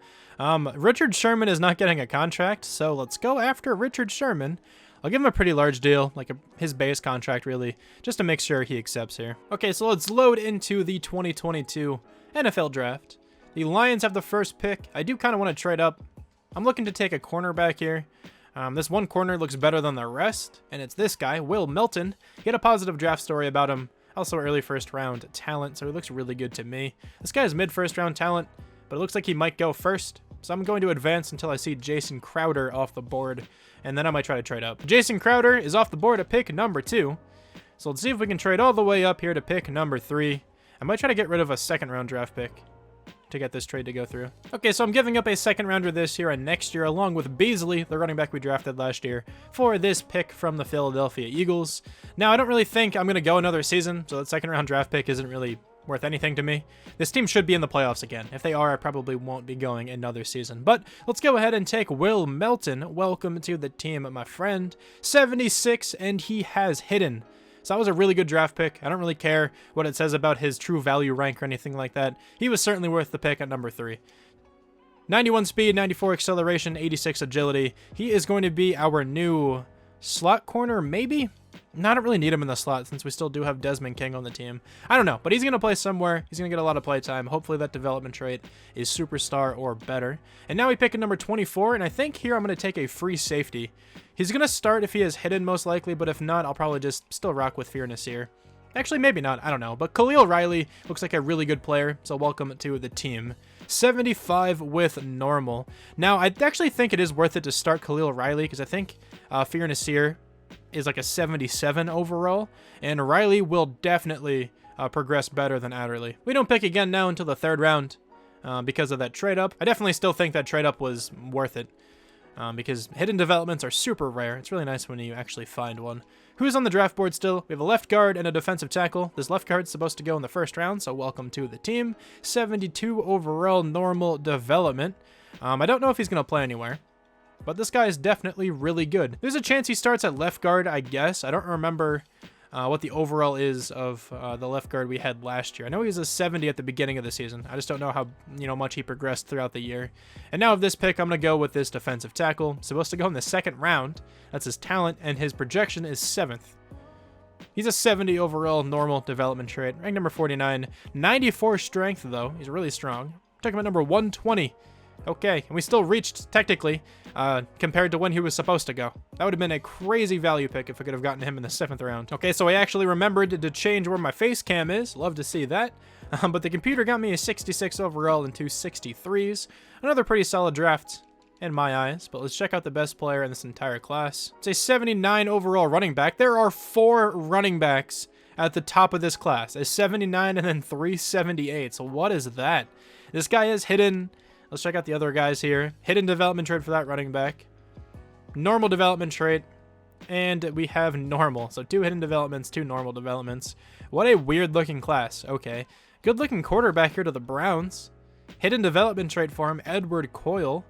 [SPEAKER 1] Richard Sherman is not getting a contract, so let's go after Richard Sherman. I'll give him a pretty large deal, like his base contract, really, just to make sure he accepts here. Okay, so let's load into the 2022 NFL Draft. The Lions have the first pick. I do kind of want to trade up. I'm looking to take a cornerback here. This one corner looks better than the rest, and it's this guy, Will Melton. He had a positive draft story about him. Also early first round talent, so he looks really good to me. This guy is mid first round talent, but it looks like he might go first. So I'm going to advance until I see Jason Crowder off the board, and then I might try to trade up. Jason Crowder is off the board at pick number 2. So let's see if we can trade all the way up here to pick number 3. I might try to get rid of a second round draft pick to get this trade to go through. Okay, so I'm giving up a second rounder this year and next year, along with Beasley, the running back we drafted last year, for this pick from the Philadelphia Eagles. Now, I don't really think I'm going to go another season, so that second round draft pick isn't really worth anything to me. This team should be in the playoffs again. If they are, I probably won't be going another season. But let's go ahead and take Will Melton. Welcome to the team, my friend. 76, and he has hidden. So that was a really good draft pick. I don't really care what it says about his true value rank or anything like that. He was certainly worth the pick at number 3. 91 speed, 94 acceleration, 86 agility. He is going to be our new slot corner, maybe? No, I don't really need him in the slot since we still do have Desmond King on the team. I don't know, but he's going to play somewhere. He's going to get a lot of play time. Hopefully that development trait is superstar or better. And now we pick at number 24, and I think here I'm going to take a free safety. He's going to start if he is hidden most likely, but if not, I'll probably just still rock with Fear Nasir. Actually, maybe not. I don't know. But Khalil Riley looks like a really good player, so welcome to the team. 75 with normal. Now, I actually think it is worth it to start Khalil Riley because I think Fear Nasir is like a 77 overall, and Riley will definitely progress better than Adderley. We don't pick again now until the 3rd round because of that trade-up. I definitely still think that trade-up was worth it because hidden developments are super rare. It's really nice when you actually find one. Who's on the draft board still? We have a left guard and a defensive tackle. This left guard's supposed to go in the 1st round, so welcome to the team. 72 overall normal development. I don't know if he's going to play anywhere. but this guy is definitely really good. There's a chance he starts at left guard, I guess. I don't remember what the overall is of the left guard we had last year. I know he was a 70 at the beginning of the season. I just don't know how much he progressed throughout the year. And now with this pick, I'm going to go with this defensive tackle. Supposed to go in the 2nd round. That's his talent, and his projection is 7th. He's a 70 overall normal development trait. Ranked number 49. 94 strength, though. He's really strong. Took him at number 120. Okay, and we still reached, technically, compared to when he was supposed to go. That would have been a crazy value pick if I could have gotten him in the 7th round. Okay, so I actually remembered to change where my face cam is. Love to see that. But the computer got me a 66 overall and 2 63s. Another pretty solid draft in my eyes, but let's check out the best player in this entire class. It's a 79 overall running back. There are 4 running backs at the top of this class. A 79 and then 378. So what is that? This guy is hidden. Let's check out the other guys here. Hidden development trait for that running back. Normal development trait. And we have normal. So 2 hidden developments, 2 normal developments. What a weird looking class. Okay. Good looking quarterback here to the Browns. Hidden development trait for him, Edward Coyle.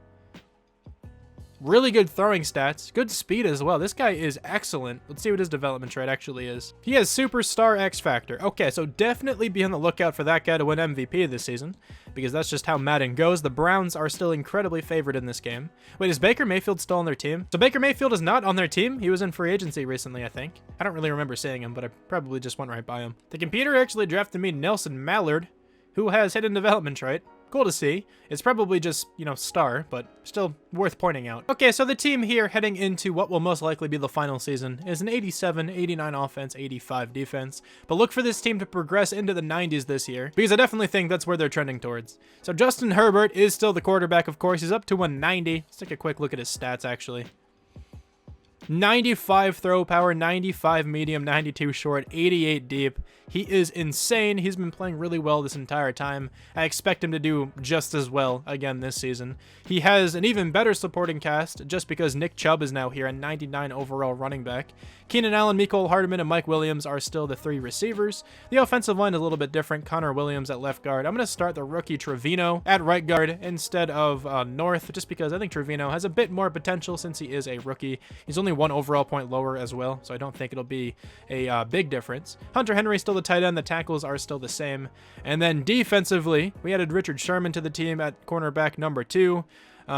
[SPEAKER 1] Really good throwing stats. Good speed as well. This guy is excellent. Let's see what his development trait actually is. He has Superstar X Factor. Okay, so definitely be on the lookout for that guy to win MVP this season, because that's just how Madden goes. The Browns are still incredibly favored in this game. Wait, is Baker Mayfield still on their team? So Baker Mayfield is not on their team. He was in free agency recently, I think. I don't really remember seeing him, but I probably just went right by him. The computer actually drafted me Nelson Mallard, who has hidden development trait. Cool to see. It's probably just, star, but still worth pointing out. Okay, so the team here heading into what will most likely be the final season is an 87, 89 offense, 85 defense. But look for this team to progress into the 90s this year, because I definitely think that's where they're trending towards. So Justin Herbert is still the quarterback, of course. He's up to 190. Let's take a quick look at his stats, actually. 95 throw power, 95 medium, 92 short, 88 deep. He is insane. He's been playing really well this entire time. I expect him to do just as well again this season. He has an even better supporting cast just because Nick Chubb is now here at 99 overall running back. Keenan Allen, Mecole Hardman, and Mike Williams are still the 3 receivers. The offensive line is a little bit different. Conor Williams at left guard. I'm going to start the rookie Trevino at right guard instead of North, just because I think Trevino has a bit more potential since he is a rookie. He's only 1 overall point lower as well, so I don't think it'll be a big difference. Hunter Henry still the tight end. The tackles are still the same. And then defensively, we added Richard Sherman to the team at cornerback number 2.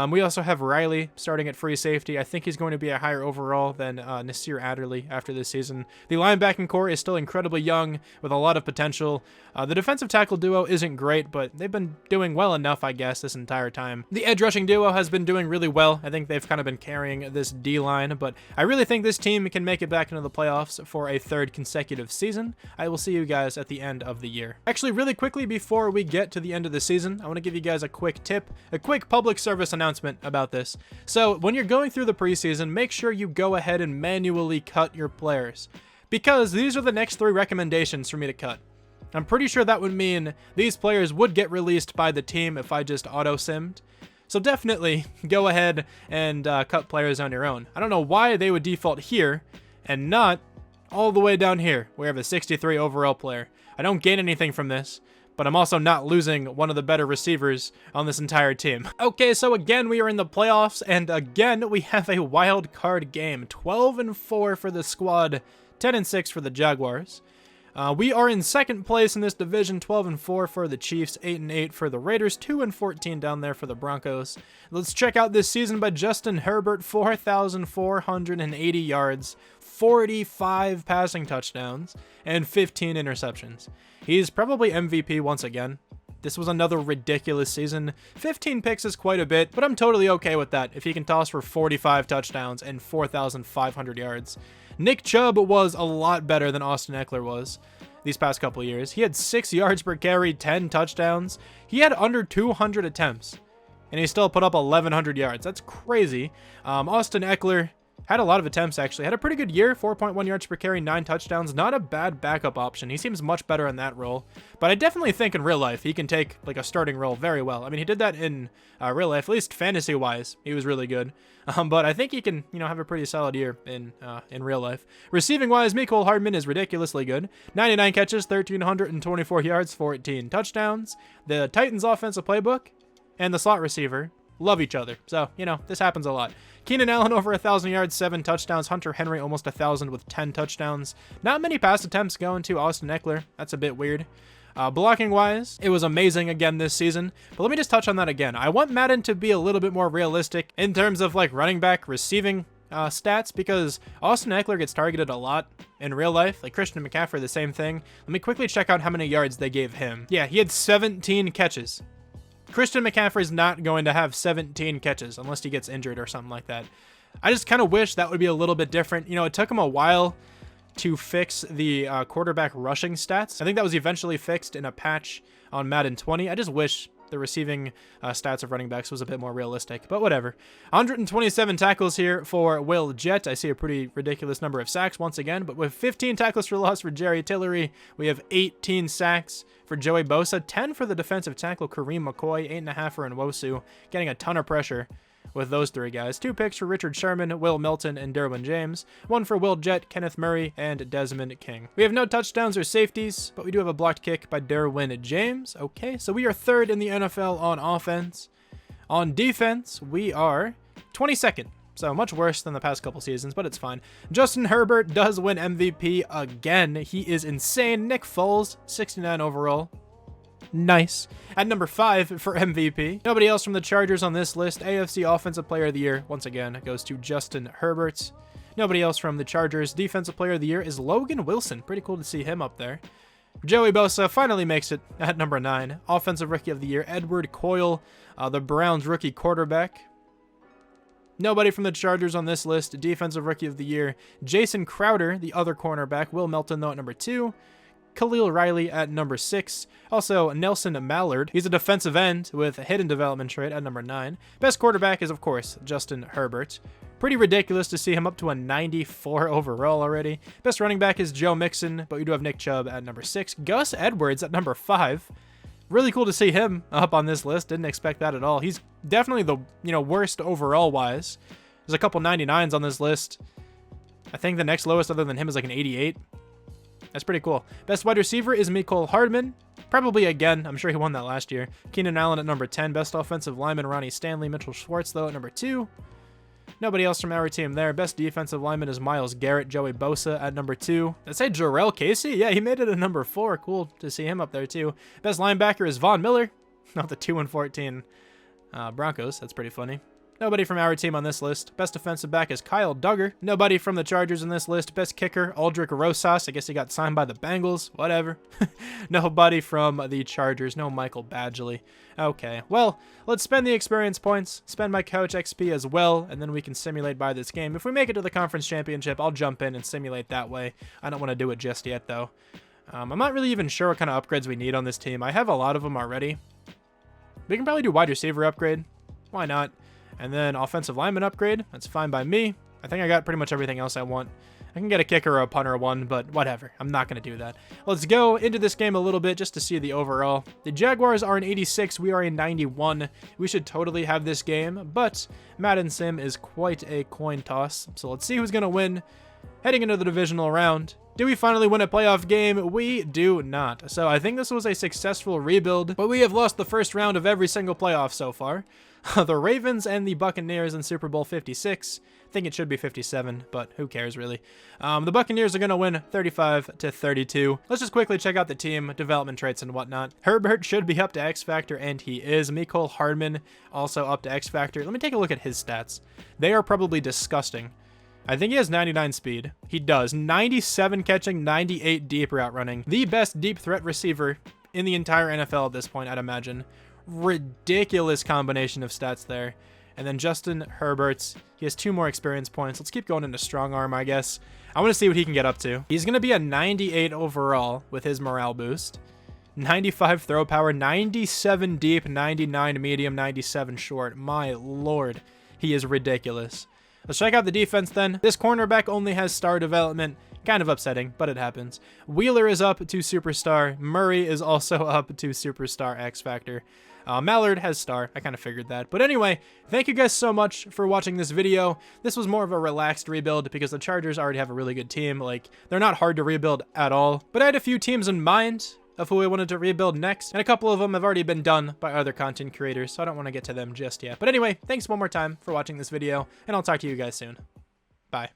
[SPEAKER 1] We also have Riley starting at free safety. I think he's going to be a higher overall than Nasir Adderley after this season. The linebacking core is still incredibly young with a lot of potential. The defensive tackle duo isn't great, but they've been doing well enough, I guess, this entire time. The edge rushing duo has been doing really well. I think they've kind of been carrying this D-line, but I really think this team can make it back into the playoffs for a 3rd consecutive season. I will see you guys at the end of the year. Actually, really quickly before we get to the end of the season, I want to give you guys a quick tip, a quick public service announcement about this. So when you're going through the preseason, make sure you go ahead and manually cut your players, because these are the next 3 recommendations for me to cut. I'm pretty sure that would mean these players would get released by the team if I just auto-simmed. So definitely go ahead and cut players on your own. I don't know why they would default here and not all the way down here where we have a 63 overall player. I don't gain anything from this, but I'm also not losing one of the better receivers on this entire team. Okay, so again, we are in the playoffs, and again, we have a wild card game. 12-4 for the squad, 10-6 for the Jaguars. We are in 2nd place in this division, 12-4 for the Chiefs, 8-8 for the Raiders, 2-14 down there for the Broncos. Let's check out this season by Justin Herbert, 4,480 yards, 45 passing touchdowns, and 15 interceptions. He's probably MVP once again. This was another ridiculous season. 15 picks is quite a bit, but I'm totally okay with that if he can toss for 45 touchdowns and 4,500 yards. Nick Chubb was a lot better than Austin Eckler was these past couple of years. He had 6 yards per carry, 10 touchdowns. He had under 200 attempts, and he still put up 1,100 yards. That's crazy. Austin Eckler had a lot of attempts, actually. Had a pretty good year, 4.1 yards per carry, 9 touchdowns. Not a bad backup option. He seems much better in that role. But I definitely think in real life, he can take like a starting role very well. I mean, he did that in real life, at least fantasy-wise. He was really good. But I think he can, have a pretty solid year in real life. Receiving-wise, Mecole Hardman is ridiculously good. 99 catches, 1,324 yards, 14 touchdowns. The Titans offensive playbook and the slot receiver love each other. So, you know, this happens a lot. Keenan Allen over 1,000 yards, 7 touchdowns. Hunter Henry almost 1,000 with 10 touchdowns. Not many pass attempts going to Austin Eckler. That's a bit weird. Blocking wise, it was amazing again this season, but let me just touch on that again. I want Madden to be a little bit more realistic in terms of like running back receiving stats, because Austin Eckler gets targeted a lot in real life. Like Christian McCaffrey, the same thing. Let me quickly check out how many yards they gave him. Yeah, he had 17 catches. Christian McCaffrey's not going to have 17 catches unless he gets injured or something like that. I just kind of wish that would be a little bit different. You know, it took him a while to fix the quarterback rushing stats. I think that was eventually fixed in a patch on Madden 20. I just wish the receiving stats of running backs was a bit more realistic, but whatever. 127 tackles here for Will Jett. I see a pretty ridiculous number of sacks once again, but with 15 tackles for loss for Jerry Tillery, we have 18 sacks for Joey Bosa, 10 for the defensive tackle Kareem McCoy, 8.5 for Nwosu, getting a ton of pressure with those three guys. 2 picks for Richard Sherman, Will Milton, and Derwin James. 1 for Will Jett, Kenneth Murray, and Desmond King. We have no touchdowns or safeties, but we do have a blocked kick by Derwin James. Okay, so we are 3rd in the NFL on offense. On defense, we are 22nd. So much worse than the past couple seasons, but it's fine. Justin Herbert does win MVP again. He is insane. Nick Foles, 69 overall. Nice. At number 5 for MVP. Nobody else from the Chargers on this list. AFC Offensive Player of the Year, once again, goes to Justin Herbert. Nobody else from the Chargers. Defensive Player of the Year is Logan Wilson. Pretty cool to see him up there. Joey Bosa finally makes it at number 9. Offensive Rookie of the Year, Edward Coyle, the Browns rookie quarterback. Nobody from the Chargers on this list. Defensive Rookie of the Year, Jason Crowder, the other cornerback. Will Melton, though, at number 2. Khalil Riley at number 6. Also, Nelson Mallard. He's a defensive end with a hidden development trait at number 9. Best quarterback is, of course, Justin Herbert. Pretty ridiculous to see him up to a 94 overall already. Best running back is Joe Mixon, but we do have Nick Chubb at number 6. Gus Edwards at number 5. Really cool to see him up on this list. Didn't expect that at all. He's definitely the, worst overall wise. There's a couple 99s on this list. I think the next lowest other than him is like an 88. That's pretty cool. Best wide receiver is Mecole Hardman. Probably again. I'm sure he won that last year. Keenan Allen at number 10. Best offensive lineman, Ronnie Stanley. Mitchell Schwartz, though, at number 2. Nobody else from our team there. Best defensive lineman is Myles Garrett. Joey Bosa at number 2. Let's say Jarrell Casey. Yeah, he made it at number 4. Cool to see him up there, too. Best linebacker is Von Miller. Not the 2-14 Broncos. That's pretty funny. Nobody from our team on this list. Best defensive back is Kyle Duggar. Nobody from the Chargers in this list. Best kicker, Aldrick Rosas. I guess he got signed by the Bengals. Whatever. Nobody from the Chargers. No Michael Badgley. Okay, well, let's spend the experience points. Spend my coach XP as well, and then we can simulate by this game. If we make it to the conference championship, I'll jump in and simulate that way. I don't want to do it just yet, though. I'm not really even sure what kind of upgrades we need on this team. I have a lot of them already. We can probably do wide receiver upgrade. Why not? And then offensive lineman upgrade. That's fine by me. I think I got pretty much everything else I want. I can get a kicker or a punter one, but whatever. I'm not going to do that. Let's go into this game a little bit just to see the overall. The Jaguars are in 86. We are in 91. We should totally have this game, but Madden Sim is quite a coin toss. So let's see who's going to win heading into the divisional round. Do we finally win a playoff game? We do not. So I think this was a successful rebuild, but we have lost the first round of every single playoff so far. The Ravens and the Buccaneers in Super Bowl 56. I think it should be 57, but who cares really? The Buccaneers are going to win 35-32. Let's just quickly check out the team, development traits and whatnot. Herbert should be up to X Factor, and he is. Mecole Hardman also up to X Factor. Let me take a look at his stats. They are probably disgusting. I think he has 99 speed. He does. 97 catching, 98 deep route running. The best deep threat receiver in the entire NFL at this point, I'd imagine. Ridiculous combination of stats there. And then Justin Herbert, he has 2 more experience points. Let's keep going into strong arm, I guess. I want to see what he can get up to. He's going to be a 98 overall with his morale boost. 95 throw power, 97 deep, 99 medium, 97 short. My lord, he is ridiculous. Let's check out the defense then. This cornerback only has star development. Kind of upsetting, but it happens. Wheeler is up to superstar. Murray is also up to superstar X Factor. Mallard has star. I kind of figured that. But anyway, thank you guys so much for watching this video. This was more of a relaxed rebuild because the Chargers already have a really good team. Like, they're not hard to rebuild at all. But I had a few teams in mind of who I wanted to rebuild next, and a couple of them have already been done by other content creators, so I don't want to get to them just yet. But anyway, thanks one more time for watching this video, and I'll talk to you guys soon. Bye.